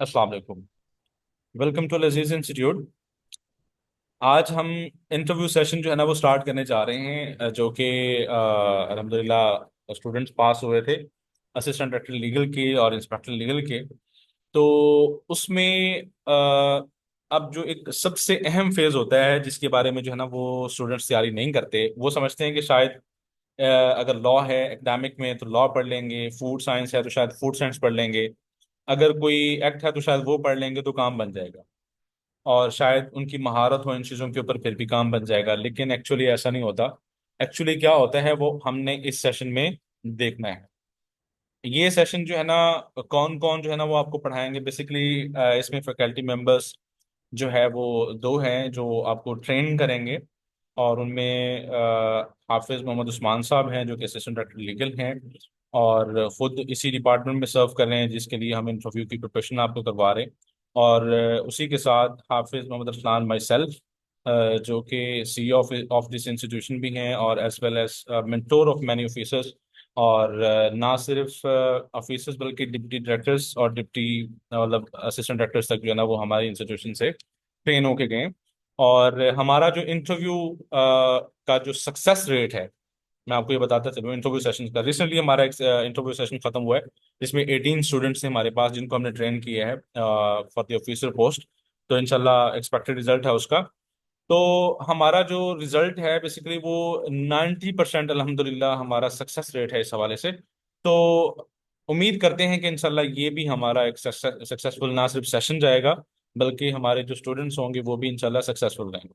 अस्सलाम वालेकुम। Welcome to लजीज इंस्टीट्यूट। आज हम इंटरव्यू सेशन जो है ना वो स्टार्ट करने जा रहे हैं, जो कि अल्हम्दुलिल्लाह स्टूडेंट्स पास हुए थे असिस्टेंट डायरेक्टर लीगल के और इंस्पेक्टर लीगल के। तो उसमें अब जो एक सबसे अहम फेज होता है जिसके बारे में जो है ना वो स्टूडेंट्स तैयारी नहीं करते, वो समझते हैं कि शायद अगर लॉ है एकेडमिक में तो लॉ पढ़ लेंगे, फूड साइंस है तो शायद फूड साइंस पढ़ लेंगे, अगर कोई एक्ट है तो शायद वो पढ़ लेंगे तो काम बन जाएगा, और शायद उनकी महारत हो इन चीज़ों के ऊपर फिर भी काम बन जाएगा। लेकिन एक्चुअली ऐसा नहीं होता। एक्चुअली क्या होता है वो हमने इस सेशन में देखना है। ये सेशन जो है ना, कौन कौन जो है ना वो आपको पढ़ाएंगे बेसिकली। इसमें फैकल्टी मेंबर्स जो है वो दो हैं जो आपको ट्रेन करेंगे, और उनमें हाफिज मोहम्मद उस्मान साहब हैं जो कि असिस्टेंट डायरेक्टर लीगल हैं और खुद इसी डिपार्टमेंट में सर्व कर रहे हैं जिसके लिए हम इंटरव्यू की प्रिपरेशन आपको करवा रहे हैं। और उसी के साथ हाफिज मोहम्मद अरसलान माई सेल्फ, जो कि C of of this institution भी हैं और as well as mentor of many officers. और ना सिर्फ ऑफिसर्स बल्कि डिप्टी डायरेक्टर्स और डिप्टी मतलब असिस्टेंट डायरेक्टर्स तक जो है ना वो हमारी इंस्टीट्यूशन से ट्रेन होके गए। और हमारा जो इंटरव्यू का जो सक्सेस रेट है, मैं आपको ये बताता चलूँ। इंटरव्यू सेशन का रिसेंटली हमारा एक इंटरव्यू सेशन खत्म हुआ है जिसमें 18 स्टूडेंट्स थे हमारे पास जिनको हमने ट्रेन किया है फॉर द ऑफिसर पोस्ट। तो इंशाल्लाह एक्सपेक्टेड रिजल्ट है उसका। तो हमारा जो रिजल्ट है बेसिकली वो 90% अल्हम्दुलिल्लाह हमारा सक्सेस रेट है इस हवाले से। तो उम्मीद करते हैं कि इंशाल्लाह ये भी हमारा एक सक्सेसफुल ना सिर्फ सेशन जाएगा बल्कि हमारे जो स्टूडेंट्स होंगे वो भी इंशाल्लाह सक्सेसफुल रहेंगे।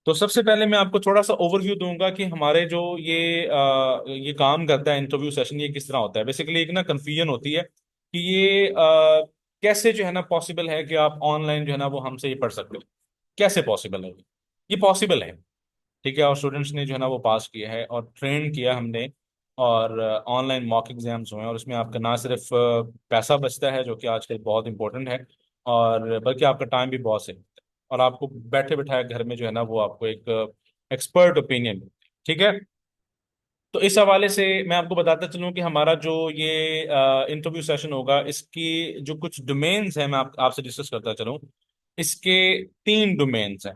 तो सबसे पहले मैं आपको थोड़ा सा ओवरव्यू दूंगा कि हमारे जो ये काम करता है इंटरव्यू सेशन, ये किस तरह होता है। बेसिकली एक ना कन्फ्यूजन होती है कि ये कैसे जो है ना पॉसिबल है कि आप ऑनलाइन जो है ना वो हमसे ये पढ़ सकते हो। कैसे पॉसिबल है ये पॉसिबल है। ठीक है, और स्टूडेंट्स ने जो है ना वो पास किया है और ट्रेन किया हमने, और ऑनलाइन मॉक एग्जाम्स हुए हैं, और उसमें आपका ना सिर्फ पैसा बचता है जो कि आजकल बहुत इंपॉर्टेंट है, और बल्कि आपका टाइम भी बहुत सेव होता है, और आपको बैठे बैठाए घर में जो है ना वो आपको एक एक्सपर्ट ओपिनियन मिलती है। ठीक है। तो इस हवाले से मैं आपको बताता चलूं कि हमारा जो ये इंटरव्यू सेशन होगा इसकी जो कुछ डोमेन्स हैं मैं आपसे डिस्कस करता चलूं। इसके 3 डोमेन्स हैं।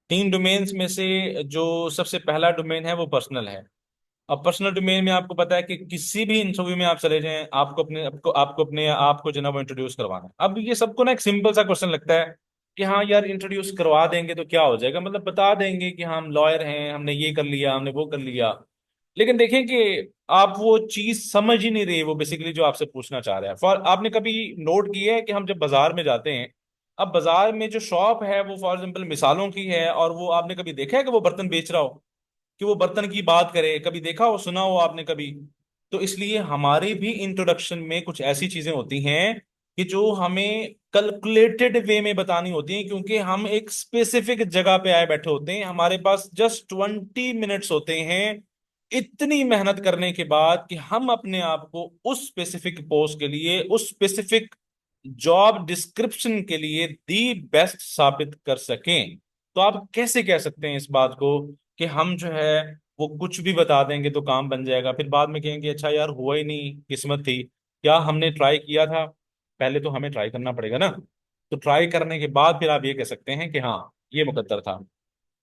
3 डोमेन्स में से जो सबसे पहला डोमेन है वो पर्सनल है। अब पर्सनल डोमेन में आपको पता है कि किसी भी इंटरव्यू में आप चले जाएं, आपको अपने आप को जो है ना वो इंट्रोड्यूस करवाना है। अब ये सबको ना एक सिंपल सा क्वेश्चन लगता है कि हाँ यार इंट्रोड्यूस करवा देंगे तो क्या हो जाएगा, मतलब बता देंगे कि हाँ, हम लॉयर हैं, हमने ये कर लिया, हमने वो कर लिया। लेकिन देखें कि आप वो चीज समझ ही नहीं रहे वो बेसिकली जो आपसे पूछना चाह रहा है। फॉर आपने कभी नोट किया है कि हम जब बाजार में जाते हैं, अब बाजार में जो शॉप है वो फॉर एग्जाम्पल मिसालों की है, और वो आपने कभी देखा है कि वो बर्तन बेच रहा हो, कि वो बर्तन की बात करे, कभी देखा हो, सुना हो आपने कभी? तो इसलिए हमारे भी इंट्रोडक्शन में कुछ ऐसी चीजें होती हैं कि जो हमें कैलकुलेटेड वे में बतानी होती हैं, क्योंकि हम एक स्पेसिफिक जगह पे आए बैठे होते हैं, हमारे पास जस्ट 20 मिनट्स होते हैं इतनी मेहनत करने के बाद कि हम अपने आप को उस स्पेसिफिक पोस्ट के लिए, उस स्पेसिफिक जॉब डिस्क्रिप्शन के लिए दी बेस्ट साबित कर सकें। तो आप कैसे कह सकते हैं इस बात को कि हम जो है वो कुछ भी बता देंगे तो काम बन जाएगा, फिर बाद में कहेंगे अच्छा यार हुआ ही नहीं, किस्मत थी। क्या हमने ट्राई किया था? पहले तो हमें ट्राई करना पड़ेगा ना। तो ट्राई करने के बाद फिर आप ये कह सकते हैं कि हाँ, ये मुकद्दर था।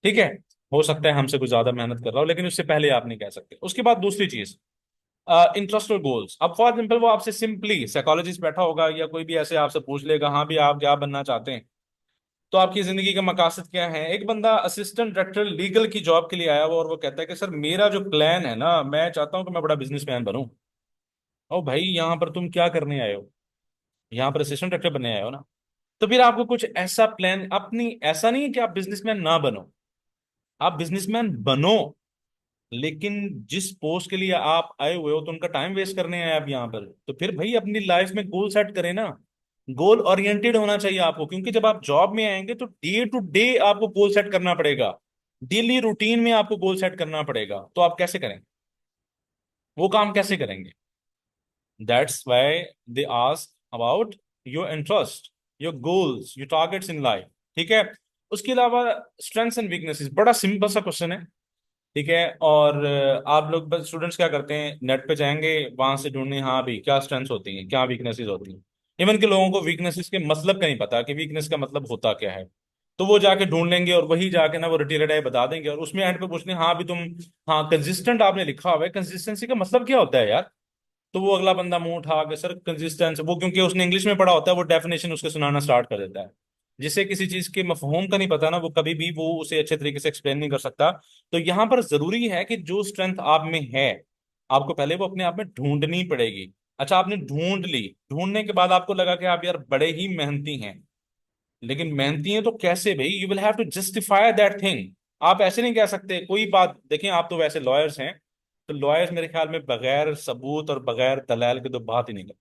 ठीक है। हो सकता है हमसे कुछ ज्यादा मेहनत कर रहा हो, लेकिन उससे पहले आप नहीं कह सकते। उसके बाद दूसरी चीज, इंटरेस्ट और गोल्स। अब फॉर एग्जाम्पल वो आपसे सिंपली साइकोलॉजिस्ट बैठा होगा या कोई भी ऐसे आपसे पूछ लेगा, हाँ भी आप क्या बनना चाहते हैं, तो आपकी जिंदगी का मकासद क्या है। एक बंदा असिस्टेंट डायरेक्टर लीगल की जॉब के लिए आया हुआ और वो कहता है कि सर मेरा जो प्लान है ना, मैं चाहता हूँ कि मैं बड़ा बिजनेसमैन बनूं। ओ भाई, यहाँ पर तुम क्या करने आए हो? यहाँ पर असिस्टेंट डायरेक्टर बनने आए हो ना। तो फिर आपको कुछ ऐसा प्लान अपनी, ऐसा नहीं है कि आप बिजनेसमैन ना बनो, आप बिजनेसमैन बनो, लेकिन जिस पोस्ट के लिए आप आए हुए हो तो उनका टाइम वेस्ट करने आए आप यहाँ पर, तो फिर भाई अपनी लाइफ में गोल सेट करें ना। गोल ओरिएंटेड होना चाहिए आपको, क्योंकि जब आप जॉब में आएंगे तो डे टू डे आपको गोल सेट करना पड़ेगा। डेली रूटीन में आपको गोल सेट करना पड़ेगा, तो आप कैसे करेंगे? वो काम कैसे करेंगे? That's why they ask about your interest, your goals, your targets in life. ठीक है। उसके अलावा स्ट्रेंथ्स एंड वीकनेसेस, बड़ा सिंपल सा क्वेश्चन है। ठीक है। और आप लोग बस स्टूडेंट्स क्या करते हैं, नेट पे जाएंगे, वहां से ढूंढने हाँ भी क्या स्ट्रेंथ्स होती हैं, क्या वीकनेसेस होती हैं। इवन के लोगों को वीकनेसेस के मतलब का नहीं पता कि वीकनेस का मतलब होता क्या है। तो वो जाके ढूंढ लेंगे और वही जाके ना वो रटी रटाई बता देंगे, और उसमें एंड पे पूछ लेंगे हाँ भी तुम, हाँ कंसिस्टेंट आपने लिखा हुआ है, कंसिस्टेंसी का मतलब क्या होता है यार। तो वो अगला बंदा मुंह उठा के सर कंसिस्टेंस, वो क्योंकि उसने इंग्लिश में पढ़ा होता है वो डेफिनेशन उसके सुनाना स्टार्ट कर देता है। जिसे किसी चीज के मफहूम का नहीं पता ना, वो कभी भी वो उसे अच्छे तरीके से एक्सप्लेन नहीं कर सकता। तो यहाँ पर जरूरी है कि जो स्ट्रेंथ आप में है, आपको पहले वो अपने आप में ढूंढनी पड़ेगी। अच्छा आपने ढूंढ ली, ढूंढने के बाद आपको लगा कि आप यार बड़े ही मेहनती हैं, लेकिन मेहनती हैं तो कैसे भाई, you will have to justify that thing. आप ऐसे नहीं कह सकते कोई बात, देखिए आप तो वैसे लॉयर्स हैं, तो लॉयर्स मेरे ख्याल में बगैर सबूत और बगैर दलाल के तो बात ही नहीं करते।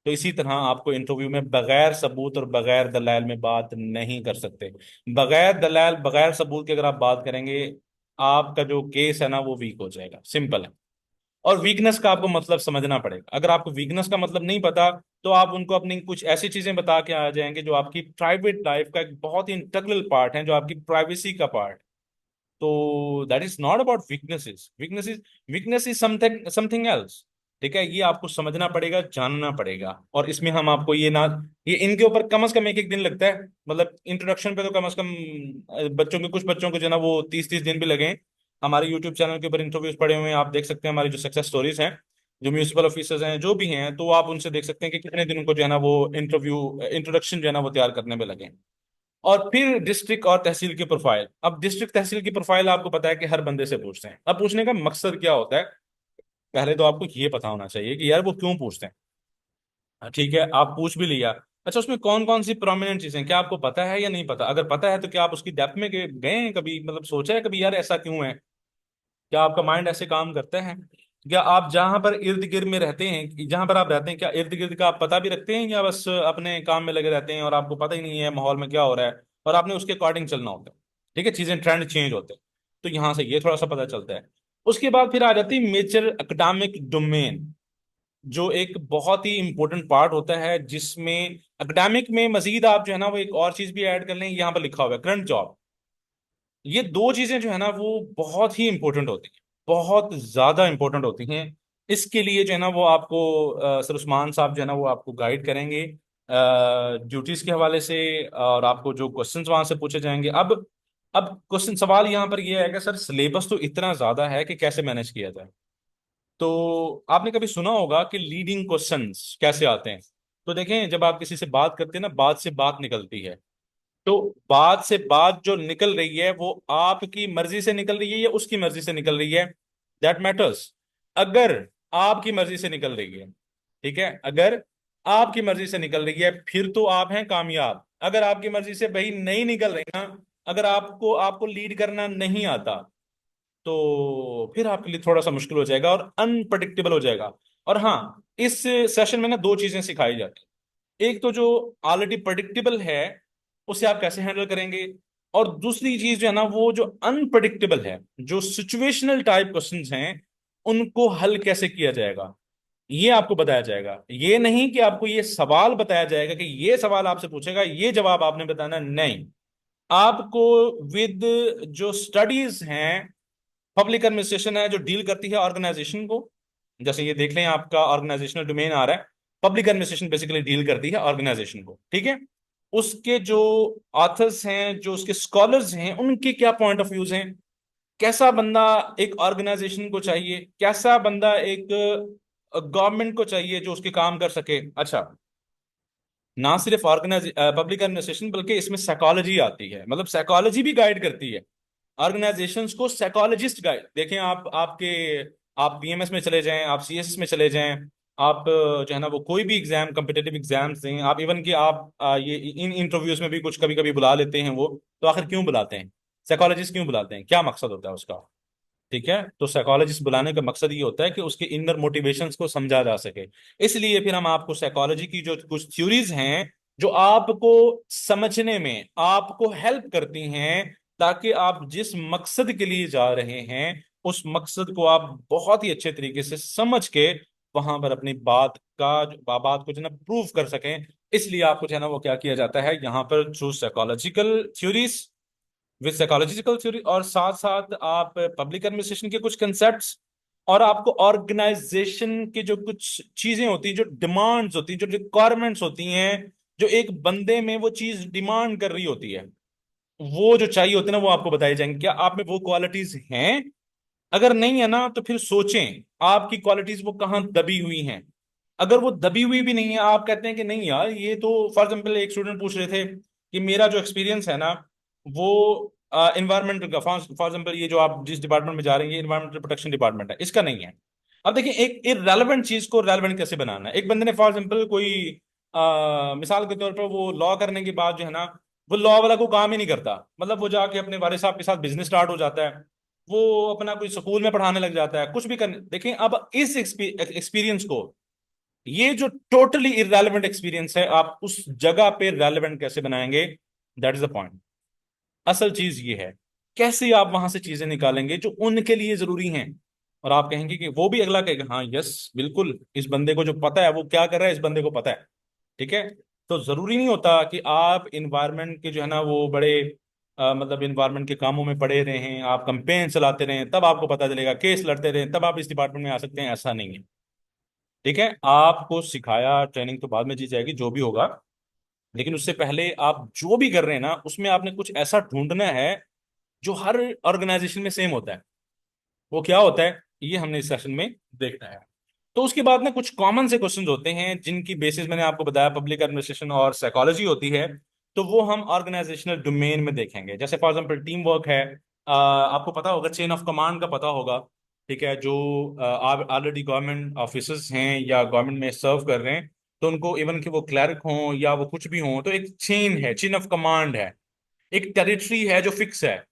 तो इसी तरह आपको इंटरव्यू में बगैर सबूत और बगैर दलाल में बात नहीं कर सकते। बगैर दलाल बगैर सबूत के अगर आप बात करेंगे, आपका जो केस है ना वो वीक हो जाएगा, सिंपल है। और वीकनेस का आपको मतलब समझना पड़ेगा। अगर आपको वीकनेस का मतलब नहीं पता, तो आप उनको अपनी कुछ ऐसी चीजें बता के आ जाएंगे जो आपकी प्राइवेट लाइफ का एक बहुत ही इंटीग्रल पार्ट है, जो आपकी प्राइवेसी का पार्ट। तो that is not about weaknesses, weakness is something something else. ठीक है, ये आपको समझना पड़ेगा, जानना पड़ेगा। और इसमें हम आपको ये ना, ये इनके ऊपर कम से कम एक एक दिन लगता है, मतलब इंट्रोडक्शन पे तो कम से कम बच्चों के, कुछ बच्चों को जो है ना वो 30-30 दिन भी लगे हैं। हमारे यूट्यूब चैनल के ऊपर इंटरव्यूज पड़े हुए हैं, आप देख सकते हैं हमारी जो सक्सेस स्टोरीज हैं, जो म्यूनिसिपल ऑफिसर्स हैं जो भी हैं, तो आप उनसे देख सकते हैं कि कितने दिन उनको जो है ना वो इंटरव्यू इंट्रोडक्शन जो है ना वो तैयार करने में लगे। और फिर डिस्ट्रिक्ट और तहसील की प्रोफाइल। अब डिस्ट्रिक्ट तहसील की प्रोफाइल आपको पता है कि हर बंदे से पूछते हैं। अब पूछने का मकसद क्या होता है, पहले तो आपको ये पता होना चाहिए कि यार वो क्यों पूछते हैं। ठीक है, आप पूछ भी लिया। अच्छा उसमें कौन कौन सी प्रोमिनेंट चीजें, क्या आपको पता है या नहीं पता? अगर पता है तो क्या आप उसकी डेप्थ में गए हैं कभी, मतलब सोचा है कभी यार ऐसा क्यों है? क्या आपका माइंड ऐसे काम करता है? क्या आप जहां पर इर्द गिर्द में रहते हैं, जहां पर आप रहते हैं, क्या इर्द गिर्द का आप पता भी रखते हैं, या बस अपने काम में लगे रहते हैं और आपको पता ही नहीं है माहौल में क्या हो रहा है, और आपने उसके अकॉर्डिंग चलना होता है? ठीक है, चीजें ट्रेंड चेंज होते हैं। तो यहां से ये थोड़ा सा पता चलता है। उसके बाद फिर आ जाती है मेजर एकेडमिक डोमेन, जो एक बहुत ही इंपॉर्टेंट पार्ट होता है, जिसमें एकेडमिक में मजीद आप जो है ना वो एक और चीज भी ऐड कर लें, यहाँ पर लिखा हुआ है करंट जॉब। ये दो चीजें जो है ना वो बहुत ही इंपॉर्टेंट होती हैं, बहुत ज्यादा इंपॉर्टेंट होती हैं। इसके लिए जो है ना वो आपको सर उस्मान साहब जो है ना वो आपको गाइड करेंगे ड्यूटीज के हवाले से, और आपको जो क्वेश्चंस वहां से पूछे जाएंगे। अब क्वेश्चन सवाल यहाँ पर ये है कि सर सिलेबस तो इतना ज्यादा है कि कैसे मैनेज किया जाए। तो आपने कभी सुना होगा कि लीडिंग क्वेश्चंस कैसे आते हैं। तो देखें, जब आप किसी से बात करते हैं ना, बात से बात निकलती है। तो बात से बात जो निकल रही है वो आपकी मर्जी से निकल रही है या उसकी मर्जी से निकल रही है, दैट मैटर्स। अगर आपकी मर्जी से निकल रही है, ठीक है, अगर आपकी मर्जी से निकल रही है फिर तो आप हैं कामयाब। अगर आपकी मर्जी से भाई नहीं निकल रही ना, अगर आपको आपको लीड करना नहीं आता, तो फिर आपके लिए थोड़ा सा मुश्किल हो जाएगा और अनप्रडिक्टेबल हो जाएगा। और हाँ, इस सेशन में ना दो चीजें सिखाई जाती हैं। एक तो जो ऑलरेडी प्रडिक्टेबल है उसे आप कैसे हैंडल करेंगे, और दूसरी चीज जो है ना वो जो अनप्रडिक्टेबल है, जो सिचुएशनल टाइप क्वेश्चंस हैं, उनको हल कैसे किया जाएगा, ये आपको बताया जाएगा। ये नहीं कि आपको ये सवाल बताया जाएगा कि ये सवाल आपसे पूछेगा ये जवाब आपने बताना, नहीं। आपको विद जो स्टडीज हैं, पब्लिक एडमिनिस्ट्रेशन है जो डील करती है ऑर्गेनाइजेशन को, जैसे ये देख लें आपका ऑर्गेनाइजेशनल डोमेन आ रहा है, पब्लिक एडमिनिस्ट्रेशन बेसिकली डील करती है ऑर्गेनाइजेशन को, ठीक है। उसके जो ऑथर्स हैं, जो उसके स्कॉलर्स हैं, उनके क्या पॉइंट ऑफ व्यूज हैं, कैसा बंदा एक ऑर्गेनाइजेशन को चाहिए, कैसा बंदा एक गवर्नमेंट को चाहिए जो उसके काम कर सके। अच्छा, ना सिर्फ ऑर्गेनाइज पब्लिक एडमिनिस्ट्रेशन, बल्कि इसमें साइकोलॉजी आती है, मतलब साइकोलॉजी भी गाइड करती है ऑर्गेनाइजेशंस को। साइकोलॉजिस्ट गाइड, देखें आप बीएमएस में चले जाएं, आप सीएसएस में चले जाएं, आप जो है ना वो कोई भी एग्जाम, कम्पिटेटिव एग्जाम्स दें आप, इवन कि आप ये इन इंटरव्यूज में भी कुछ कभी कभी बुला लेते हैं वो, तो आखिर क्यों बुलाते हैं? साइकोलॉजिस्ट क्यों बुलाते हैं, क्या मकसद होता है उसका? ठीक है, तो साइकोलॉजिस्ट बुलाने का मकसद ये होता है कि उसके इनर मोटिवेशंस को समझा जा सके। इसलिए फिर हम आपको साइकोलॉजी की जो कुछ थ्योरीज हैं, जो आपको समझने में आपको हेल्प करती हैं, ताकि आप जिस मकसद के लिए जा रहे हैं उस मकसद को आप बहुत ही अच्छे तरीके से समझ के वहां पर अपनी बात को जो है ना प्रूव कर सकें। इसलिए आपको जो है ना वो क्या किया जाता है यहाँ पर, जो psychological theories with psychological theory, और साथ साथ आप पब्लिक एडमिनिस्ट्रेशन के कुछ कंसेप्ट्स, और आपको ऑर्गेनाइजेशन के जो कुछ चीजें होती हैं, जो डिमांड्स होती हैं, जो रिक्वायरमेंट्स होती हैं, जो एक बंदे में वो चीज डिमांड कर रही होती है, वो जो चाहिए होते हैं ना, वो आपको बताई जाएंगे। क्या आप में वो क्वालिटीज हैं? अगर नहीं है ना, तो फिर सोचें आपकी क्वालिटीज वो कहाँ दबी हुई हैं। अगर वो दबी हुई भी नहीं है, आप कहते हैं कि नहीं यार ये तो, फॉर एग्जाम्पल एक स्टूडेंट पूछ रहे थे कि मेरा जो एक्सपीरियंस है ना वो इन्वायरमेंटल का, फॉर एग्जाम्पल ये जो आप जिस डिपार्टमेंट में जा रहे हैं, ये इन्वायरमेंटल प्रोटेक्शन डिपार्टमेंट है, इसका नहीं है। अब देखिए, एक इररेलेवेंट चीज को रेलेवेंट कैसे बनाना है। एक बंदे ने फॉर एग्जाम्पल कोई मिसाल के तौर पर वो लॉ करने के बाद जो है ना, वो लॉ वाला को काम ही नहीं करता, मतलब वो जाके अपने वाले साहब के साथ बिजनेस स्टार्ट हो जाता है, वो अपना कोई स्कूल में पढ़ाने लग जाता है, कुछ भी करने। देखें अब इस एक्सपीरियंस को, ये जो टोटली इररेलेवेंट एक्सपीरियंस है, आप उस जगह पे रेलेवेंट कैसे बनाएंगे? That is the point. असल चीज ये है, कैसे आप वहां से चीजें निकालेंगे जो उनके लिए जरूरी हैं, और आप कहेंगे कि वो भी अगला कहेगा हाँ यस बिल्कुल, इस बंदे को जो पता है वो क्या कर रहा है, इस बंदे को पता है। ठीक है। तो जरूरी नहीं होता कि आप इन्वायरमेंट के जो है ना वो बड़े मतलब इन्वायरमेंट के कामों में पड़े रहे हैं, आप कंपेन चलाते रहें तब आपको पता चलेगा, केस लड़ते रहें तब आप इस डिपार्टमेंट में आ सकते हैं, ऐसा नहीं है। ठीक है, आपको सिखाया, ट्रेनिंग तो बाद में दी जाएगी जो भी होगा, लेकिन उससे पहले आप जो भी कर रहे हैं ना, उसमें आपने कुछ ऐसा ढूंढना है जो हर ऑर्गेनाइजेशन में सेम होता है। वो क्या होता है, ये हमने इस सेशन में देखना है। तो उसके बाद में कुछ कॉमन से क्वेश्चंस होते हैं जिनकी बेसिस मैंने आपको बताया पब्लिक एडमिनिस्ट्रेशन और साइकोलॉजी होती है। तो वो हम ऑर्गेनाइजेशनल डोमेन में देखेंगे। जैसे फॉर एग्जांपल टीम वर्क है, आपको पता होगा, चेन ऑफ कमांड का पता होगा। ठीक है, जो ऑलरेडी गवर्नमेंट ऑफिसर्स हैं या गवर्नमेंट में सर्व कर रहे हैं, तो उनको इवन कि वो क्लर्क हों या वो कुछ भी हों, तो एक चेन है, चेन ऑफ कमांड है, एक टेरिटरी है जो फिक्स है।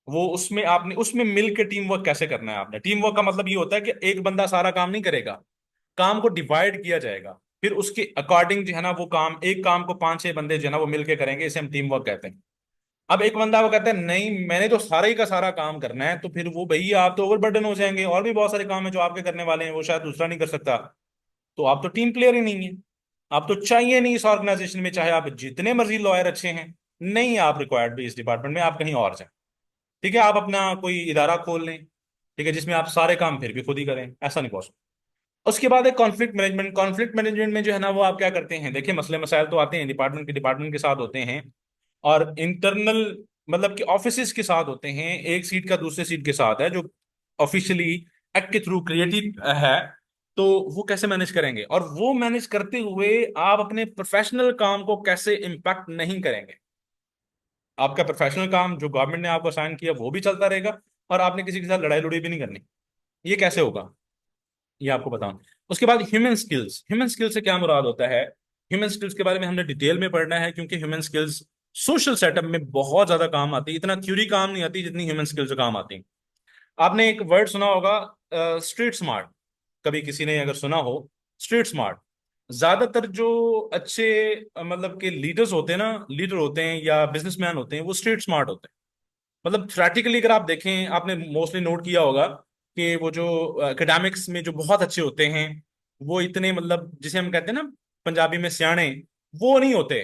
वो उसमें आपने उसमें मिल के टीम वर्क कैसे करना है। आपने टीम वर्क का मतलब ये होता है कि एक बंदा सारा काम नहीं करेगा, काम को डिवाइड किया जाएगा, फिर उसके अकॉर्डिंग जो है ना वो काम, एक काम को पांच छह बंदे जो है ना वो मिलके करेंगे, इसे हम टीम वर्क कहते हैं। अब एक बंदा वो कहता है नहीं मैंने तो सारा ही का सारा काम करना है, तो फिर वो भैया आप तो ओवरबर्डन हो जाएंगे, और भी बहुत सारे काम है जो आपके करने वाले हैं, वो शायद दूसरा नहीं कर सकता। तो आप तो टीम प्लेयर ही नहीं है, आप तो चाहिए नहीं इस ऑर्गेनाइजेशन में, चाहे आप जितने मर्जी लॉयर अच्छे हैं, नहीं आप रिक्वायर्ड भी इस डिपार्टमेंट में, आप कहीं और जाएं। ठीक है, आप अपना कोई इदारा खोल लें, ठीक है, जिसमें आप सारे काम फिर भी खुद ही करें, ऐसा नहीं पॉसिबल। उसके बाद है कॉन्फ्लिक्ट मैनेजमेंट। कॉन्फ्लिक्ट मैनेजमेंट में जो है ना वो आप क्या करते हैं, देखिए मसले मसाइल तो आते हैं, डिपार्टमेंट के साथ होते हैं, और इंटरनल मतलब कि ऑफिसेज के साथ होते हैं। एक सीट का दूसरे सीट के साथ है, जो ऑफिशियली एक्ट के थ्रू क्रिएटेड है। तो वो कैसे मैनेज करेंगे, और वो मैनेज करते हुए आप अपने प्रोफेशनल काम को कैसे इम्पैक्ट नहीं करेंगे। आपका प्रोफेशनल काम जो गवर्नमेंट ने आपको असाइन किया वो भी चलता रहेगा, और आपने किसी के साथ लड़ाई लड़ाई भी नहीं करनी। ये कैसे होगा, ये आपको बताऊं। उसके बाद ह्यूमन स्किल्स। ह्यूमन स्किल्स से क्या मुराद होता है? ह्यूमन स्किल्स के बारे में हमने डिटेल में पढ़ना है, क्योंकि ह्यूमन स्किल्स सोशल सेटअप में बहुत ज्यादा काम आती है। इतना थ्योरी काम नहीं आती जितनी ह्यूमन स्किल्स काम आती है। आपने एक वर्ड सुना होगा, स्ट्रीट स्मार्ट। कभी किसी ने अगर सुना हो स्ट्रीट स्मार्ट, ज्यादातर जो अच्छे मतलब के लीडर्स होते हैं ना, लीडर होते हैं या बिजनेसमैन होते हैं, वो स्ट्रीट स्मार्ट होते हैं। मतलब प्रैक्टिकली अगर आप देखें, आपने मोस्टली नोट किया होगा कि वो जो एकेडमिक्स में जो बहुत अच्छे होते हैं, वो इतने मतलब जिसे हम कहते हैं ना पंजाबी में सियाणे, वो नहीं होते।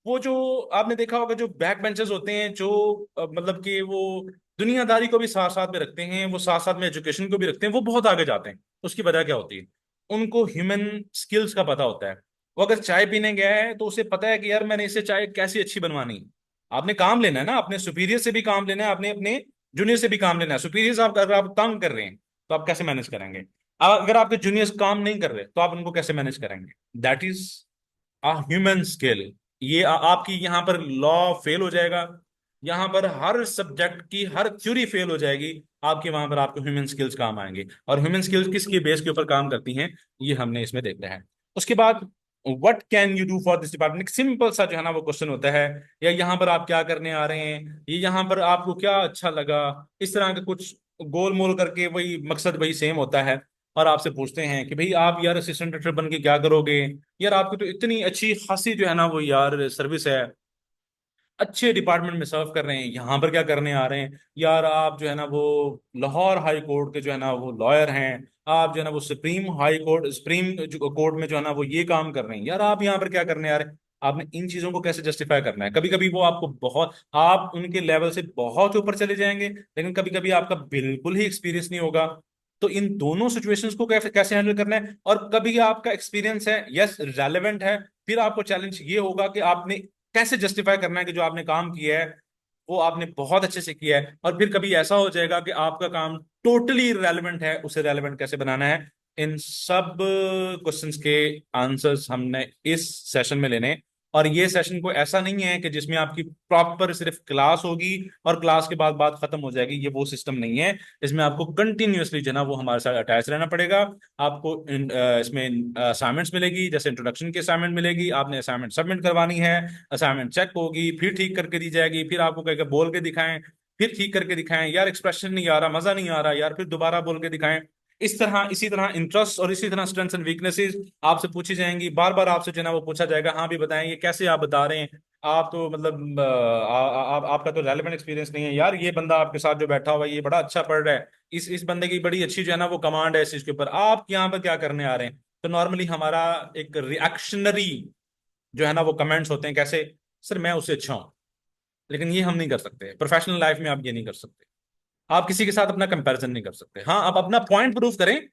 वो जो आपने देखा होगा जो बैक बेंचर्स होते हैं, जो मतलब कि वो दुनियादारी को भी साथ साथ में रखते हैं, वो साथ साथ में एजुकेशन को भी रखते हैं, वो बहुत आगे जाते हैं। उसकी वजह क्या होती है? उनको ह्यूमन स्किल्स का पता होता है। वो अगर चाय पीने गया है तो उसे पता है कि यार मैंने इससे चाय कैसी अच्छी बनवानी है। आपने काम लेना है ना, अपने सुपीरियर से भी काम लेना है, आपने अपने जूनियर से भी काम लेना है। सुपीरियर्स आप अगर आप तंग कर रहे हैं तो आप कैसे मैनेज करेंगे? अगर आपके जूनियर्स काम नहीं कर रहे तो आप उनको कैसे मैनेज करेंगे? That is a human skill. ये आपकी यहाँ पर लॉ फेल हो जाएगा, यहाँ पर हर सब्जेक्ट की हर थ्योरी फेल हो जाएगी, आपके वहां पर आपको ह्यूमन स्किल्स काम आएंगे। और ह्यूमन स्किल्स किसकी बेस के ऊपर काम करती हैं, ये हमने इसमें देखना है। उसके बाद what can you do for this department, simple सा जो है ना वो क्वेश्चन होता है, या यहाँ पर आप क्या करने आ रहे हैं, ये यहाँ पर आपको क्या अच्छा लगा, इस तरह का कुछ गोल मोल करके वही मकसद वही सेम होता है। और आपसे पूछते हैं कि भाई आप यार असिस्टेंट डायरेक्टर बन के क्या करोगे, यार आपकी तो इतनी अच्छी खासी जो है ना वो यार सर्विस है, अच्छे डिपार्टमेंट में सर्व कर रहे हैं, यहाँ पर क्या करने आ रहे हैं? यार आप जो है ना वो लाहौर हाई कोर्ट के जो है ना वो लॉयर हैं, आप जो है ना वो supreme high court supreme court में जो है ना वो ये काम कर रहे हैं, यार आप यहाँ पर क्या करने आ रहे हैं? आपने इन चीजों को कैसे जस्टिफाई करना है? कभी कभी वो आपको बहुत, आप उनके लेवल से बहुत ऊपर चले जाएंगे, लेकिन कभी कभी आपका बिल्कुल ही एक्सपीरियंस नहीं होगा। तो इन दोनों सिचुएशंस को कैसे कैसे हैंडल करना है, और कभी आपका एक्सपीरियंस है, यस रेलेवेंट है, फिर आपको चैलेंज ये होगा कि आपने कैसे जस्टिफाई करना है कि जो आपने काम किया है वो आपने बहुत अच्छे से किया है। और फिर कभी ऐसा हो जाएगा कि आपका काम टोटली रेलेवेंट है, उसे रेलेवेंट कैसे बनाना है। इन सब क्वेश्चंस के आंसर्स हमने इस सेशन में लेने हैं। और ये सेशन को ऐसा नहीं है कि जिसमें आपकी प्रॉपर सिर्फ क्लास होगी और क्लास के बाद बात खत्म हो जाएगी, ये वो सिस्टम नहीं है। इसमें आपको कंटिन्यूअसली जो है ना वो हमारे साथ अटैच रहना पड़ेगा। आपको इसमें असाइनमेंट्स मिलेगी, जैसे इंट्रोडक्शन की असाइनमेंट मिलेगी, आपने असाइनमेंट सबमिट करवानी है, असाइनमेंट चेक होगी, फिर ठीक करके दी जाएगी, फिर आपको कहेगा बोल के दिखाएं, फिर ठीक करके दिखाएं, यार एक्सप्रेशन नहीं आ रहा, मजा नहीं आ रहा यार, फिर दोबारा बोल के दिखाएं। इस तरह इसी तरह इंटरेस्ट और इसी तरह स्ट्रेंथ्स एंड वीकनेसेस आपसे पूछी जाएंगी, बार बार आपसे जो है ना वो पूछा जाएगा, हाँ भी बताएं ये कैसे आप बता रहे हैं, आप तो मतलब आपका तो रेलेवेंट एक्सपीरियंस नहीं है यार, ये बंदा आपके साथ जो बैठा हुआ है ये बड़ा अच्छा पढ़ रहा है, इस बंदे की बड़ी अच्छी जो है ना वो कमांड है इस चीज के ऊपर, आप यहाँ पर क्या करने आ रहे हैं। तो नॉर्मली हमारा एक रिएक्शनरी जो है ना वो कमेंट्स होते हैं, कैसे, सर मैं उससे अच्छा हूं। लेकिन ये हम नहीं कर सकते, प्रोफेशनल लाइफ में आप ये नहीं कर सकते, आप किसी के साथ अपना कंपैरिजन नहीं कर सकते। हाँ आप अपना पॉइंट प्रूव करें,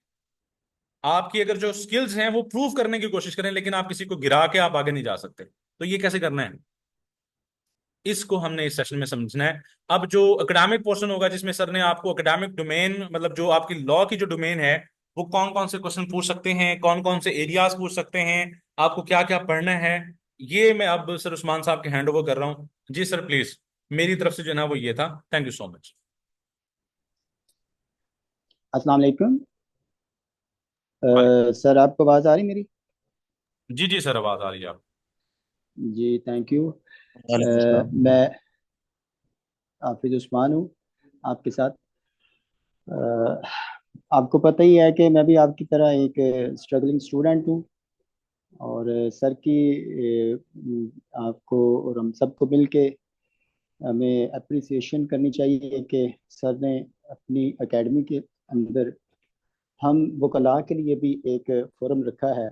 आपकी अगर जो स्किल्स हैं वो प्रूव करने की कोशिश करें, लेकिन आप किसी को गिरा के आप आगे नहीं जा सकते। तो ये कैसे करना है, इसको हमने इस सेशन में समझना है। अब जो एकेडमिक पोर्शन होगा जिसमें सर ने आपको एकेडमिक डोमेन, मतलब जो आपकी लॉ की जो डोमेन है, वो कौन कौन से क्वेश्चन पूछ सकते हैं, कौन कौन से एरियाज पूछ सकते हैं, आपको क्या क्या पढ़ना है, ये मैं अब सर उस्मान साहब के हैंड ओवर कर रहा हूँ। जी सर प्लीज, मेरी तरफ से जो है ना वो ये था। Thank you so much. अस्सलाम वालेकुम। वालेकुम। सर आपको आवाज़ आ रही मेरी? जी जी सर, आवाज आ रही है आप। जी थैंक यू। वालेकुम सलाम। मैं हाफिज उस्मान हूँ आपके साथ। अ, आपको पता ही है कि मैं भी आपकी तरह एक स्ट्रगलिंग स्टूडेंट हूँ। और सर की आपको और हम सबको मिल के हमें अप्रिसिएशन करनी चाहिए कि सर ने अपनी एकेडमी के अंदर हम वकला के लिए भी एक फोरम रखा है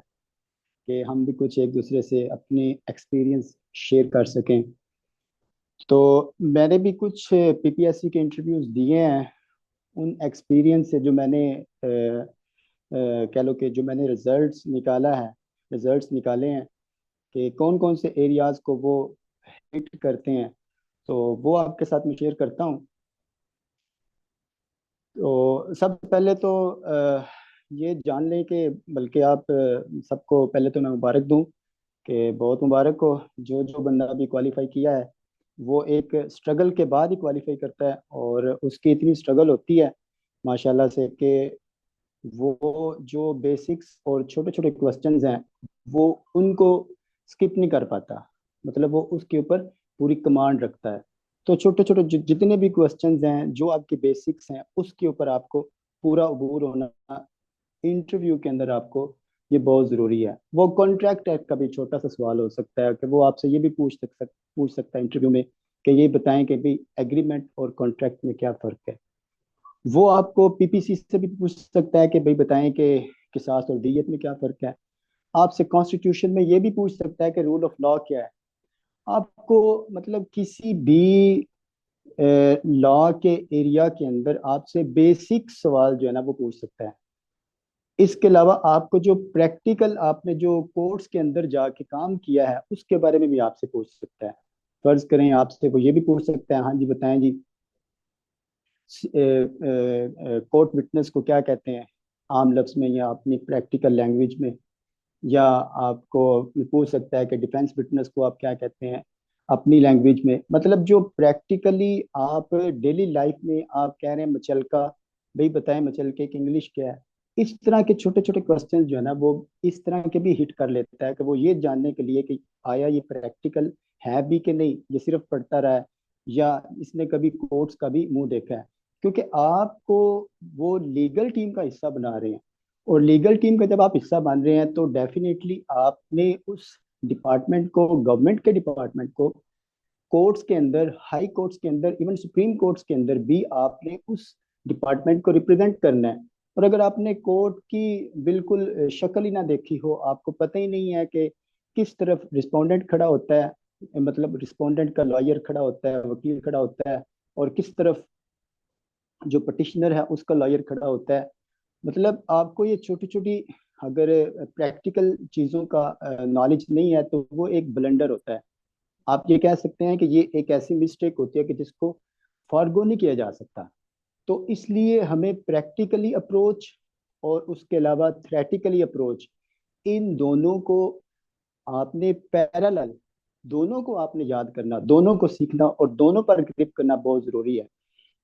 कि हम भी कुछ एक दूसरे से अपने एक्सपीरियंस शेयर कर सकें। तो मैंने भी कुछ पीपीएससी के इंटरव्यूज दिए हैं। उन एक्सपीरियंस से जो मैंने कह लो कि जो मैंने रिजल्ट्स निकाले हैं कि कौन कौन से एरियाज को वो हिट करते हैं, तो वो आपके साथ मैं शेयर करता हूँ। तो सब पहले तो ये जान लें कि बल्कि आप सबको पहले तो मैं मुबारक दूं कि बहुत मुबारक हो। जो जो बंदा अभी क्वालिफाई किया है वो एक स्ट्रगल के बाद ही क्वालिफाई करता है, और उसकी इतनी स्ट्रगल होती है माशाल्लाह से कि वो जो बेसिक्स और छोटे छोटे क्वेश्चंस हैं वो उनको स्किप नहीं कर पाता। मतलब वो उसके ऊपर पूरी कमांड रखता है। तो छोटे छोटे जितने भी क्वेश्चंस हैं जो आपके बेसिक्स हैं उसके ऊपर आपको पूरा अबूर होना इंटरव्यू के अंदर आपको ये बहुत ज़रूरी है। वो कॉन्ट्रैक्ट एक्ट का भी छोटा सा सवाल हो सकता है कि वो आपसे ये भी पूछ सकता है इंटरव्यू में कि ये बताएं कि भाई एग्रीमेंट और कॉन्ट्रैक्ट में क्या फ़र्क है। वो आपको पीपीसी से भी पूछ सकता है कि भाई बताएं कि किसास और दियत में क्या फ़र्क है। आपसे कॉन्स्टिट्यूशन में ये भी पूछ सकता है कि रूल ऑफ लॉ क्या है। आपको मतलब किसी भी लॉ के एरिया के अंदर आपसे बेसिक सवाल जो है ना वो पूछ सकता है। इसके अलावा आपको जो प्रैक्टिकल आपने जो कोर्स के अंदर जाके काम किया है उसके बारे में भी आपसे पूछ सकता है। फर्ज करें आपसे वो ये भी पूछ सकता है, हाँ जी बताएं जी कोर्ट विटनेस को क्या कहते हैं आम लफ्ज में या अपनी प्रैक्टिकल लैंग्वेज में। या आपको पूछ सकता है कि डिफेंस विटनेस को आप क्या कहते हैं अपनी लैंग्वेज में। मतलब जो प्रैक्टिकली आप डेली लाइफ में आप कह रहे हैं मचलका, भाई बताएं मचलके की इंग्लिश क्या है। इस तरह के छोटे छोटे क्वेश्चन जो है ना वो इस तरह के भी हिट कर लेता है कि वो ये जानने के लिए कि आया ये प्रैक्टिकल है भी कि नहीं, ये सिर्फ पढ़ता रहा है या इसने कभी कोर्ट्स का भी मुंह देखा है। क्योंकि आपको वो लीगल टीम का हिस्सा बना रहे हैं, और लीगल टीम का जब आप हिस्सा बन रहे हैं तो डेफिनेटली आपने उस डिपार्टमेंट को, गवर्नमेंट के डिपार्टमेंट को, कोर्ट्स के अंदर, हाई कोर्ट्स के अंदर, इवन सुप्रीम कोर्ट्स के अंदर भी आपने उस डिपार्टमेंट को रिप्रेजेंट करना है। और अगर आपने कोर्ट की बिल्कुल शक्ल ही ना देखी हो, आपको पता ही नहीं है कि किस तरफ रिस्पोंडेंट खड़ा होता है, मतलब रिस्पोंडेंट का लॉयर खड़ा होता है, वकील खड़ा होता है, और किस तरफ जो पटिशनर है उसका लॉयर खड़ा होता है, मतलब आपको ये छोटी छोटी, अगर प्रैक्टिकल चीज़ों का नॉलेज नहीं है तो वो एक ब्लंडर होता है। आप ये कह सकते हैं कि ये एक ऐसी मिस्टेक होती है कि जिसको फॉरगो नहीं किया जा सकता। तो इसलिए हमें प्रैक्टिकली अप्रोच और उसके अलावा थ्रेटिकली अप्रोच, इन दोनों को आपने पैरेलल, दोनों को आपने याद करना, दोनों को सीखना और दोनों पर ग्रिप करना बहुत जरूरी है।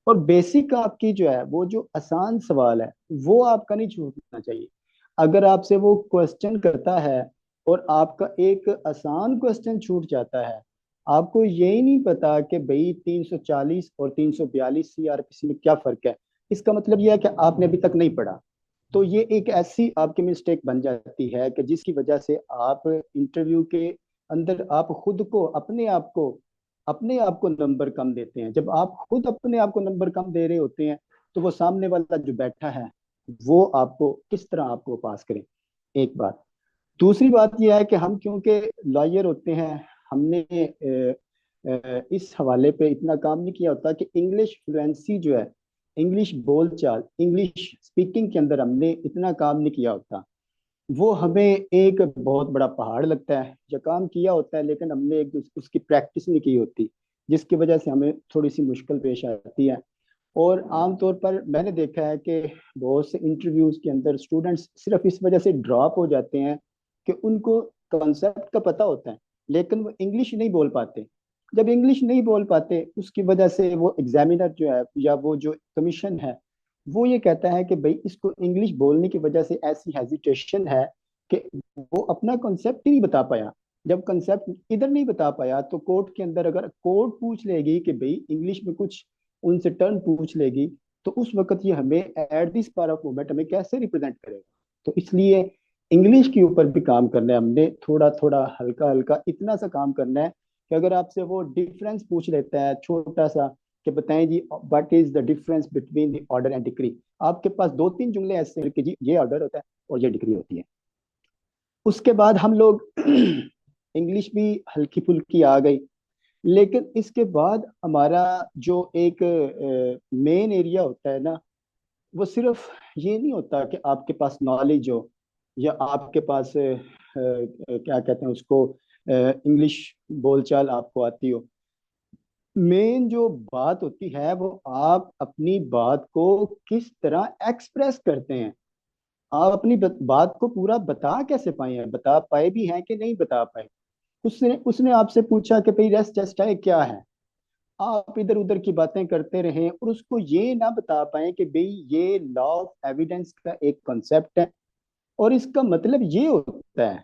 और बेसिक आपकी जो है वो जो आसान सवाल है वो आपका नहीं छूटना चाहिए। अगर आपसे वो क्वेश्चन करता है और आपका एक आसान क्वेश्चन छूट जाता है, आपको यही नहीं पता कि भाई 340 और 342 सीआरपीसी में क्या फर्क है, इसका मतलब यह है कि आपने अभी तक नहीं पढ़ा। तो ये एक ऐसी आपकी मिस्टेक बन जाती है कि जिसकी वजह से आप इंटरव्यू के अंदर आप खुद को, अपने आप को नंबर कम देते हैं। जब आप खुद अपने आप को नंबर कम दे रहे होते हैं तो वो सामने वाला जो बैठा है वो आपको किस तरह आपको पास करें। एक बात। दूसरी बात यह है कि हम क्योंकि लॉयर होते हैं, हमने इस हवाले पे इतना काम नहीं किया होता कि इंग्लिश फ्लुएंसी जो है, इंग्लिश बोलचाल, इंग्लिश स्पीकिंग के अंदर हमने इतना काम नहीं किया होता। वो हमें एक बहुत बड़ा पहाड़ लगता है, जो काम किया होता है लेकिन हमने उसकी प्रैक्टिस नहीं की होती, जिसकी वजह से हमें थोड़ी सी मुश्किल पेश आती है। और आमतौर पर मैंने देखा है कि बहुत से इंटरव्यूज के अंदर स्टूडेंट्स सिर्फ इस वजह से ड्रॉप हो जाते हैं कि उनको कॉन्सेप्ट का पता होता है लेकिन वो इंग्लिश नहीं बोल पाते। जब इंग्लिश नहीं बोल पाते उसकी वजह से वो एग्जामिनर जो है या वो जो कमीशन है वो ये कहता है कि भाई इसको इंग्लिश बोलने की वजह से ऐसी हेजिटेशन है कि वो अपना कॉन्सेप्ट ही नहीं बता पाया। जब कॉन्सेप्ट इधर नहीं बता पाया तो कोर्ट के अंदर अगर कोर्ट पूछ लेगी कि भाई इंग्लिश में कुछ उनसे टर्म पूछ लेगी, तो उस वक्त ये हमें at this part of moment हमें कैसे रिप्रेजेंट करेगा। तो इसलिए इंग्लिश के ऊपर भी काम करना है हमने, थोड़ा थोड़ा हल्का हल्का इतना सा काम करना है कि अगर आपसे वो डिफरेंस पूछ लेता है छोटा सा कि बताएं जी what is the difference between the order and decree, आपके पास दो तीन जुमले ऐसे हैं कि जी ये ऑर्डर होता है और ये डिक्री होती है। उसके बाद हम लोग इंग्लिश भी हल्की फुल्की आ गई। लेकिन इसके बाद हमारा जो एक मेन एरिया होता है ना, वो सिर्फ ये नहीं होता कि आपके पास नॉलेज हो या आपके पास क्या कहते हैं उसको, इंग्लिश बोलचाल आपको आती हो। मेन जो बात होती है वो आप अपनी बात को किस तरह एक्सप्रेस करते हैं। आप अपनी बात को पूरा बता कैसे पाए हैं, बता पाए भी हैं कि नहीं बता पाए। उसने उसने आपसे पूछा कि भाई रेस्ट चेस्ट है क्या है, आप इधर उधर की बातें करते रहें और उसको ये ना बता पाए कि भाई ये लॉ ऑफ एविडेंस का एक कॉन्सेप्ट है और इसका मतलब ये होता है,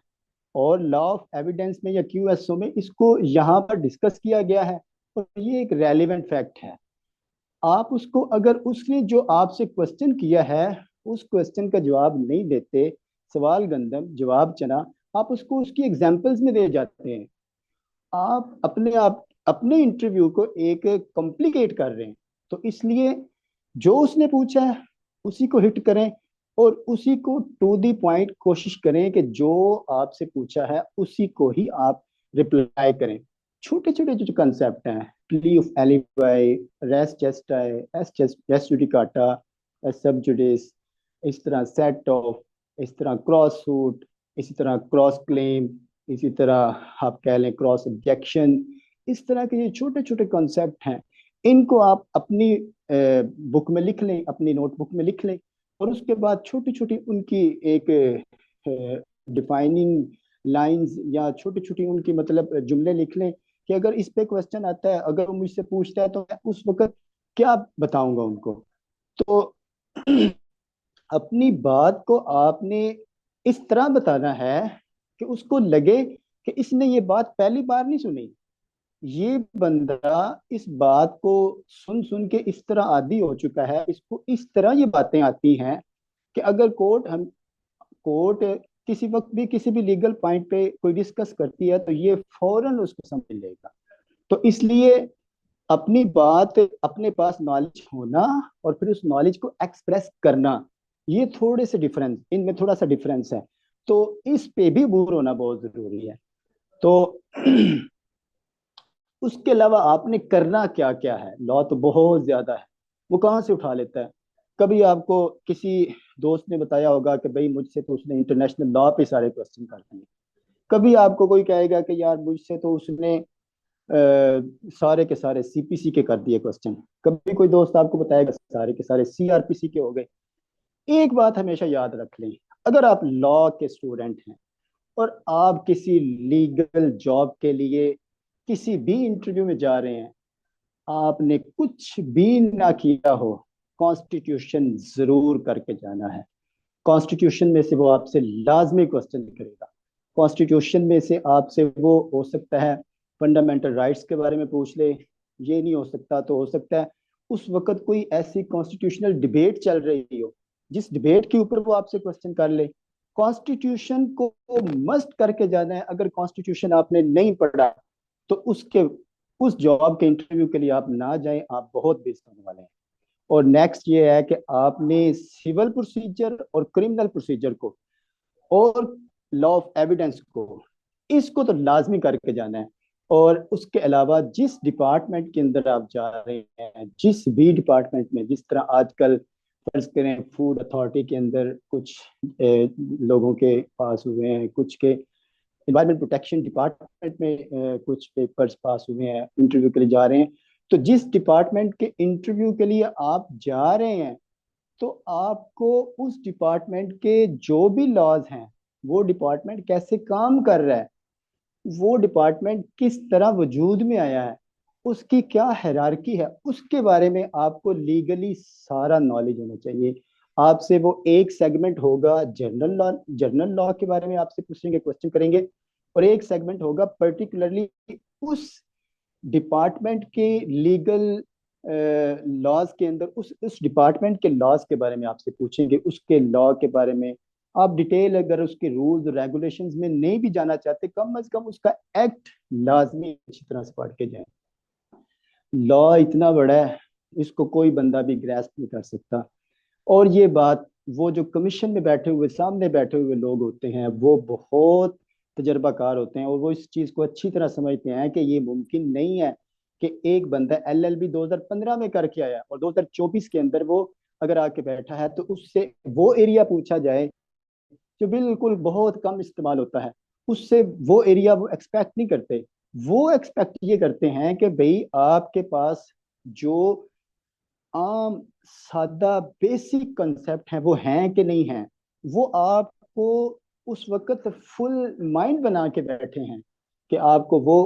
और लॉ ऑफ एविडेंस में या क्यूएसओ में इसको यहाँ पर डिस्कस किया गया है और ये एक रेलिवेंट फैक्ट है। आप उसको, अगर उसने जो आपसे क्वेश्चन किया है उस क्वेश्चन का जवाब नहीं देते, सवाल गंदम जवाब चना, आप उसको उसकी एग्जाम्पल्स में दे जाते हैं। आप अपने इंटरव्यू को एक कॉम्प्लिकेट कर रहे हैं। तो इसलिए जो उसने पूछा है उसी को हिट करें और उसी को टू दी पॉइंट कोशिश करें कि जो आपसे पूछा है उसी को ही आप रिप्लाई करें। छोटे छोटे जो कंसेप्ट हैं, plea of alibi, res gestae, res judicata, sub judice, इस तरह सेट ऑफ, इस तरह क्रॉस सूट, इसी तरह क्रॉस क्लेम, इसी तरह आप कह लें क्रॉस ऑब्जेक्शन, इस तरह के ये छोटे छोटे कॉन्सेप्ट हैं। इनको आप अपनी बुक में लिख लें, अपनी नोटबुक में लिख लें और उसके बाद छोटी छोटी उनकी एक डिफाइनिंग लाइंस या छोटी छोटी उनकी मतलब जुमले लिख लें कि अगर इस पे क्वेश्चन आता है, अगर वो मुझसे पूछता है तो मैं उस वक्त क्या बताऊंगा उनको। तो अपनी बात को आपने इस तरह बताना है कि उसको लगे कि इसने ये बात पहली बार नहीं सुनी, ये बंदा इस बात को सुन सुन के इस तरह आदी हो चुका है, इसको इस तरह ये बातें आती हैं कि अगर कोर्ट किसी वक्त भी किसी भी लीगल पॉइंट पे कोई डिस्कस करती है तो ये फौरन उसको समझ लेगा। तो इसलिए अपनी बात, अपने पास नॉलेज होना और फिर उस नॉलेज को एक्सप्रेस करना, ये थोड़े से डिफरेंस, इनमें थोड़ा सा डिफरेंस है। तो इस पे भी अबूर होना बहुत जरूरी है। तो उसके अलावा आपने करना क्या क्या है, लॉ तो बहुत ज्यादा है, वो कहाँ से उठा लेता है। कभी आपको किसी दोस्त ने बताया होगा कि भाई मुझसे तो उसने इंटरनेशनल लॉ पे सारे क्वेश्चन कर दिए। कभी आपको कोई कहेगा कि यार मुझसे तो उसने सारे के सारे सीपीसी के कर दिए क्वेश्चन। कभी कोई दोस्त आपको बताएगा सारे के सारे सीआरपीसी के हो गए। एक बात हमेशा याद रख लें, अगर आप लॉ के स्टूडेंट हैं और आप किसी लीगल जॉब के लिए किसी भी इंटरव्यू में जा रहे हैं, आपने कुछ भी ना किया हो, कॉन्स्टिट्यूशन जरूर करके जाना है। कॉन्स्टिट्यूशन में से वो आपसे लाजमी क्वेश्चन करेगा। कॉन्स्टिट्यूशन में से आपसे वो हो सकता है फंडामेंटल राइट्स के बारे में पूछ ले, ये नहीं हो सकता तो हो सकता है उस वक्त कोई ऐसी कॉन्स्टिट्यूशनल डिबेट चल रही हो जिस डिबेट के ऊपर वो आपसे क्वेश्चन कर ले। कॉन्स्टिट्यूशन को मस्ट करके जाना है। अगर कॉन्स्टिट्यूशन आपने नहीं पढ़ा तो उसके उस जॉब के इंटरव्यू के लिए आप ना जाएं, आप बहुत बेइज्जत होने वाले हैं। और नेक्स्ट ये है कि आपने सिविल प्रोसीजर और क्रिमिनल प्रोसीजर को और लॉ ऑफ एविडेंस को, इसको तो लाजमी करके जाना है। और उसके अलावा जिस डिपार्टमेंट के अंदर आप जा रहे हैं, जिस भी डिपार्टमेंट में, जिस तरह आजकल फर्ज करें फूड अथॉरिटी के अंदर कुछ लोगों के पास हुए हैं, कुछ के इन्वायरमेंट प्रोटेक्शन डिपार्टमेंट में कुछ पेपर्स पास हुए हैं, इंटरव्यू के लिए जा रहे हैं। तो जिस डिपार्टमेंट के इंटरव्यू के लिए आप जा रहे हैं, तो आपको उस डिपार्टमेंट के जो भी लॉज हैं, वो डिपार्टमेंट कैसे काम कर रहा है, वो डिपार्टमेंट किस तरह वजूद में आया है, उसकी क्या हायरार्की है, उसके बारे में आपको लीगली सारा नॉलेज होना चाहिए। आपसे वो एक सेगमेंट होगा जनरल लॉ के बारे में आपसे पूछेंगे, क्वेश्चन करेंगे। और एक सेगमेंट होगा पर्टिकुलरली उस डिपार्टमेंट के लीगल लॉज के अंदर, उस डिपार्टमेंट के लॉज के बारे में आपसे पूछेंगे, उसके लॉ के बारे में। आप डिटेल अगर उसके रूल्स और रेगुलेशंस में नहीं भी जाना चाहते, कम से कम उसका एक्ट लाजमी अच्छी तरह से पढ़ के जाएं। लॉ इतना बड़ा है, इसको कोई बंदा भी ग्रैस्प नहीं कर सकता। और ये बात वो जो कमीशन में बैठे हुए सामने बैठे हुए लोग होते हैं, वो बहुत तजर्बाकार होते हैं और वो इस चीज़ को अच्छी तरह समझते हैं कि ये मुमकिन नहीं है कि एक बंदा एलएलबी 2015 में करके आया और 2024 के अंदर वो अगर आके बैठा है तो उससे वो एरिया पूछा जाए जो बिल्कुल बहुत कम इस्तेमाल होता है, उससे वो एरिया वो एक्सपेक्ट नहीं करते। वो एक्सपेक्ट ये करते हैं कि भाई आपके पास जो आम सादा बेसिक कंसेप्ट हैं वो हैं कि नहीं हैं, वो आपको उस वक्त फुल माइंड बना के बैठे हैं कि आपको वो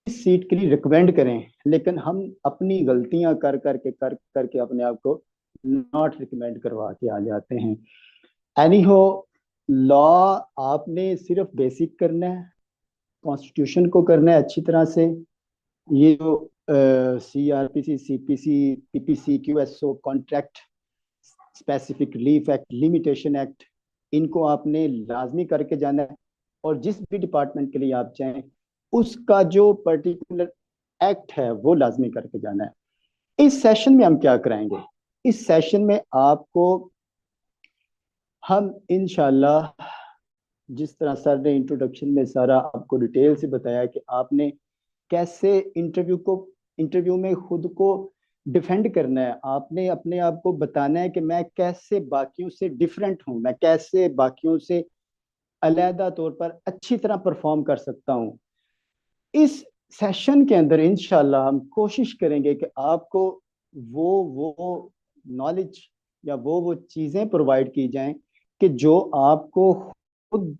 इस सीट के लिए रिकमेंड करें। लेकिन हम अपनी गलतियां कर करके अपने आप को नॉट रिकमेंड करवा के आ जाते हैं। एनी हो, लॉ आपने सिर्फ बेसिक करना है, कॉन्स्टिट्यूशन को करना है अच्छी तरह से। ये जो CrPC, CPC, PPC, QSO, contract specific relief act, limitation act, इनको आपने लाजमी करके जाना है। और जिस भी डिपार्टमेंट के लिए आप चाहें, उसका जो पर्टिकुलर एक्ट है वो लाजमी करके जाना है। इस सेशन में हम क्या कराएंगे? इस सेशन में आपको हम इंशाल्लाह, जिस तरह सर ने इंट्रोडक्शन में सारा आपको डिटेल से बताया कि आपने कैसे इंटरव्यू में खुद को डिफेंड करना है, आपने अपने आप को बताना है कि मैं कैसे बाकियों से डिफरेंट हूं, मैं कैसे बाकियों से अलहदा तौर पर अच्छी तरह परफॉर्म कर सकता हूं। इस सेशन के अंदर इंशाल्लाह हम कोशिश करेंगे कि आपको वो नॉलेज या वो चीज़ें प्रोवाइड की जाएं कि जो आपको खुद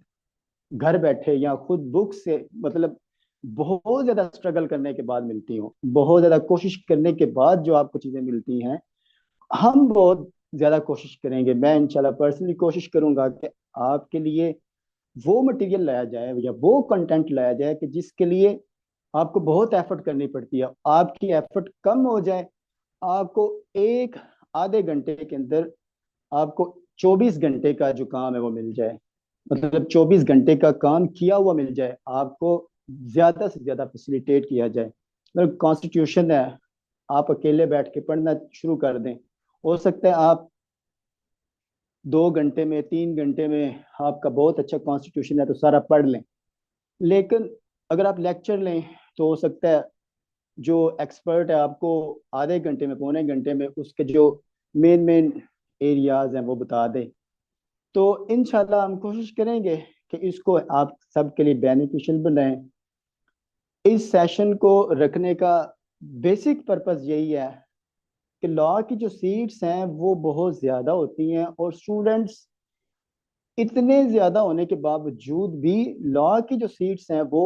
घर बैठे या खुद बुक से, मतलब बहुत ज्यादा स्ट्रगल करने के बाद मिलती हो, बहुत ज्यादा कोशिश करने के बाद जो आपको चीजें मिलती हैं। हम बहुत ज्यादा कोशिश करेंगे, मैं इंशाल्लाह पर्सनली कोशिश करूंगा कि आपके लिए वो मटेरियल लाया जाए या वो कंटेंट लाया जाए कि जिसके लिए आपको बहुत एफर्ट करनी पड़ती है, आपकी एफर्ट कम हो जाए। आपको एक आधे घंटे के अंदर आपको 24 घंटे का जो काम है वो मिल जाए, मतलब 24 घंटे का काम किया हुआ मिल जाए आपको, ज्यादा से ज्यादा फैसिलिटेट किया जाए। मतलब कॉन्स्टिट्यूशन है, आप अकेले बैठ के पढ़ना शुरू कर दें, हो सकता है आप 2 घंटे में 3 घंटे में आपका बहुत अच्छा कॉन्स्टिट्यूशन है तो सारा पढ़ लें। लेकिन अगर आप लेक्चर लें तो हो सकता है जो एक्सपर्ट है आपको आधे घंटे में, पौने घंटे में उसके जो मेन मेन एरियाज हैं वो बता दें। तो इंशाल्लाह हम कोशिश करेंगे कि इसको आप सबके लिए बेनिफिशियल बनाएं। इस सेशन को रखने का बेसिक पर्पस यही है कि लॉ की जो सीट्स हैं वो बहुत ज़्यादा होती हैं, और स्टूडेंट्स इतने ज़्यादा होने के बावजूद भी लॉ की जो सीट्स हैं वो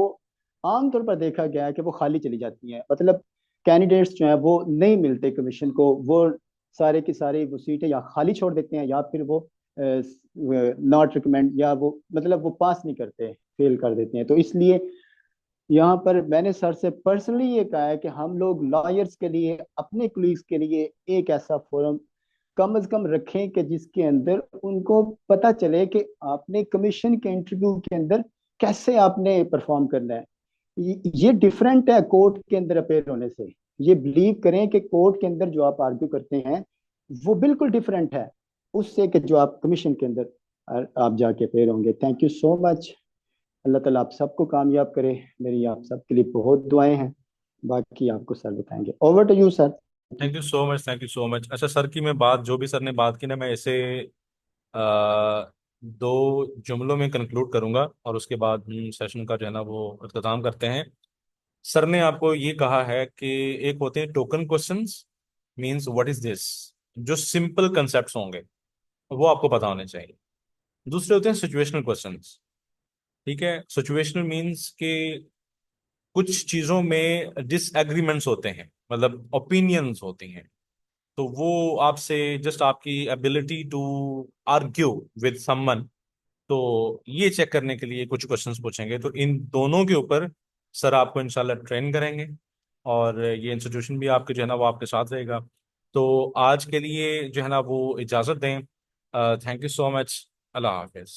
आमतौर पर देखा गया है कि वो खाली चली जाती हैं। मतलब कैंडिडेट्स जो हैं वो नहीं मिलते कमीशन को, वो सारे की सारी वो सीटें या खाली छोड़ देते हैं, या फिर वो नॉट रिकमेंड, या वो मतलब वो पास नहीं करते, फेल कर देते हैं। तो इसलिए यहाँ पर मैंने सर से पर्सनली ये कहा है कि हम लोग लॉयर्स के लिए, अपने कुलीग्स के लिए एक ऐसा फोरम कम से कम रखें कि जिसके अंदर उनको पता चले कि आपने कमीशन के इंटरव्यू के अंदर कैसे आपने परफॉर्म करना है। ये डिफरेंट है कोर्ट के अंदर अपेयर होने से। ये बिलीव करें कि कोर्ट के अंदर जो आप आर्ग्यू करते हैं वो बिल्कुल डिफरेंट है उससे कि जो आप कमीशन के अंदर आप जाके अपेयर होंगे। Thank you so much. अल्लाह ताला आप सबको कामयाब करे। मेरी आप सबके लिए बहुत दुआएं हैं। बाकी आपको सर बताएंगे। Over to you sir. Thank you so much, thank you so much. अच्छा सर की मैं बात, जो भी सर ने बात की ना, मैं इसे आ, दो जुमलों में कंक्लूड करूंगा और उसके बाद हम सेशन का जो है ना वो इख्तिताम करते हैं। सर ने आपको ये कहा है कि एक होते हैं token questions, means what is this, जो सिंपल कंसेप्ट्स होंगे वो आपको पता होने चाहिए। दूसरे होते हैं सिचुएशनल क्वेश्चंस। ठीक है, सिचुएशनल मींस के कुछ चीजों में डिसएग्रीमेंट्स होते हैं, मतलब ओपिनियंस होती हैं, तो वो आपसे जस्ट आपकी ability to argue with someone, तो ये चेक करने के लिए कुछ क्वेश्चंस पूछेंगे। तो इन दोनों के ऊपर सर आपको इंशाल्लाह ट्रेन करेंगे, और ये इंस्टीट्यूशन भी आपके जो है ना वो आपके साथ रहेगा। तो आज के लिए जो है ना वो इजाज़त दें। Thank you so much. अल्लाह हाफिज़।